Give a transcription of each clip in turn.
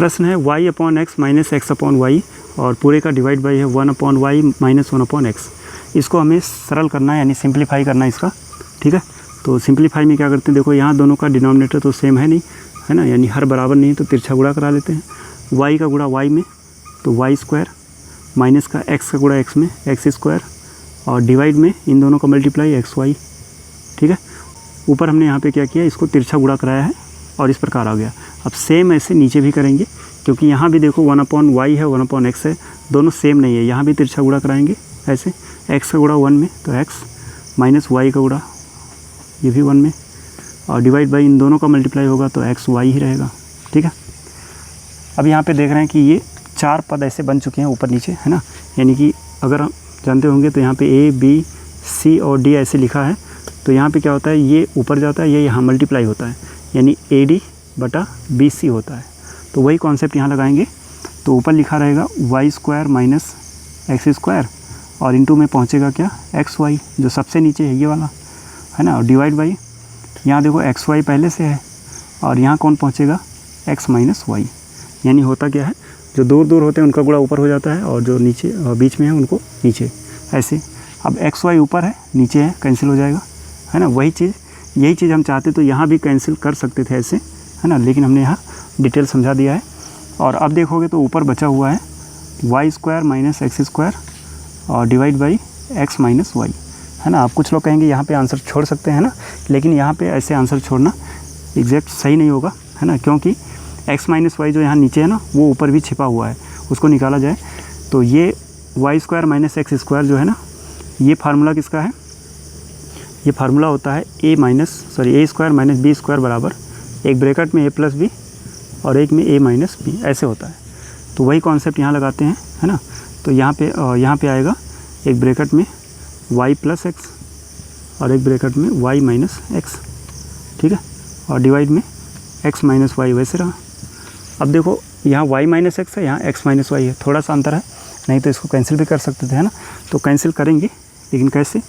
प्रश्न है y upon x minus x upon y और पूरे का डिवाइड बाई है 1 upon y minus 1 upon x. इसको हमें सरल करना है यानी सिंप्लीफाई करना है इसका, ठीक है। तो सिंप्लीफाई में क्या करते हैं, देखो यहाँ दोनों का डिनोमिनेटर तो सेम है नहीं, है ना, यानी हर बराबर नहीं है, तो तिरछा गुणा करा लेते हैं। y का गुणा y में तो वाई स्क्वायर माइनस का x का गुणा x में एक्स स्क्वायर और डिवाइड में इन दोनों का मल्टीप्लाई एक्स वाई, ठीक है। ऊपर हमने यहाँ पे क्या किया, इसको तिरछा गुणा कराया है और इस प्रकार आ गया। अब सेम ऐसे नीचे भी करेंगे, क्योंकि यहाँ भी देखो 1 अपॉन वाई है 1 अपॉन एक्स है, दोनों सेम नहीं है। यहाँ भी तिरछा गुणा कराएंगे ऐसे, x का गुणा 1 में तो x माइनस वाई का गुणा ये भी 1 में और डिवाइड बाई इन दोनों का मल्टीप्लाई होगा तो एक्स वाई ही रहेगा, ठीक है। अब यहाँ पे देख रहे हैं कि ये 4 पद ऐसे बन चुके हैं ऊपर नीचे, है ना, यानी कि अगर हम जानते होंगे तो यहाँ पे A B C और D ऐसे लिखा है, तो यहाँ पे क्या होता है, ये ऊपर जाता है, ये यहाँ मल्टीप्लाई होता है, यानी AD बटा BC होता है। तो वही कॉन्सेप्ट यहाँ लगाएंगे, तो ऊपर लिखा रहेगा y square minus x square और इंटू में पहुँचेगा क्या, एक्स वाई जो सबसे नीचे है ये वाला, है ना, और डिवाइड बाई यहाँ देखो एक्स वाई पहले से है और यहाँ कौन पहुँचेगा, एक्स माइनस वाई। यानी होता क्या है, जो दूर दूर होते हैं उनका गुणा ऊपर हो जाता है और जो नीचे बीच में है उनको नीचे, ऐसे। अब एक्स वाई ऊपर है नीचे है, कैंसिल हो जाएगा, है ना। वही चीज़, यही चीज़ हम चाहते तो यहाँ भी कैंसिल कर सकते थे ऐसे, है ना, लेकिन हमने यहाँ डिटेल समझा दिया है। और अब देखोगे तो ऊपर बचा हुआ है Y square minus x square और divide by X minus Y, है ना। आप कुछ लोग कहेंगे यहाँ पे आंसर छोड़ सकते हैं ना, लेकिन यहाँ पे ऐसे आंसर छोड़ना एग्जैक्ट सही नहीं होगा, है ना, क्योंकि एक्स माइनस वाई जो यहाँ नीचे है ना वो ऊपर भी छिपा हुआ है, उसको निकाला जाए तो ये y square minus x square जो है ना, ये फार्मूला किसका है, ये फार्मूला होता है ए स्क्वायर माइनस बी स्क्वायर बराबर एक ब्रैकेट में a प्लस बी और एक में a माइनस बी, ऐसे होता है। तो वही कॉन्सेप्ट यहाँ लगाते हैं, है ना। तो यहाँ पे आएगा एक ब्रैकेट में y प्लस एक्स और एक ब्रैकेट में y माइनस एक्स, ठीक है, और डिवाइड में x माइनस वाई वैसे रहा। अब देखो यहाँ y माइनस एक्स है, यहाँ x माइनस वाई है, थोड़ा सा अंतर है, नहीं तो इसको कैंसिल भी कर सकते थे, है ना। तो कैंसिल करेंगे, लेकिन कैसे,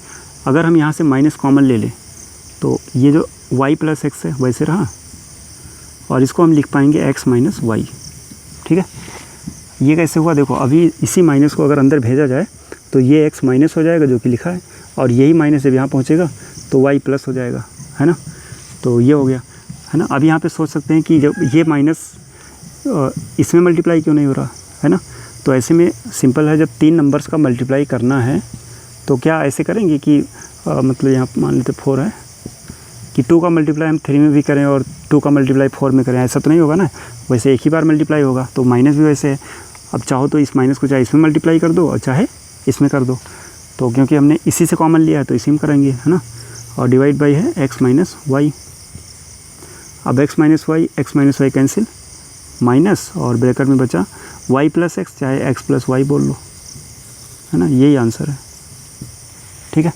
अगर हम यहाँ से माइनस कॉमन ले लें तो ये जो y प्लस एक्स है वैसे रहा और इसको हम लिख पाएंगे x माइनस वाई, ठीक है। ये कैसे हुआ, देखो अभी इसी माइनस को अगर अंदर भेजा जाए तो ये x माइनस हो जाएगा जो कि लिखा है, और यही माइनस जब यहाँ पहुँचेगा तो y प्लस हो जाएगा, है ना। तो ये हो गया, है ना। अब यहाँ पे सोच सकते हैं कि जब ये माइनस इसमें मल्टीप्लाई क्यों नहीं हो रहा, है ना। तो ऐसे में सिंपल है, जब 3 नंबर्स का मल्टीप्लाई करना है तो क्या ऐसे करेंगे कि मतलब यहाँ मान लेते 4 है कि 2 का मल्टीप्लाई हम 3 में भी करें और 2 का मल्टीप्लाई 4 में करें, ऐसा तो नहीं होगा ना। वैसे एक ही बार मल्टीप्लाई होगा, तो माइनस भी वैसे है। अब चाहो तो इस माइनस को चाहे इसमें मल्टीप्लाई कर दो और चाहे इसमें कर दो, तो क्योंकि हमने इसी से कॉमन लिया है तो इसी में करेंगे, है ना। और डिवाइड बाई है एक्स माइनस वाई। अब x minus y cancel, minus और ब्रैकेट में बचा वाई प्लस एक्स, चाहे एक्स प्लस वाई बोल लो, है ना। यही आंसर है, ठीक है।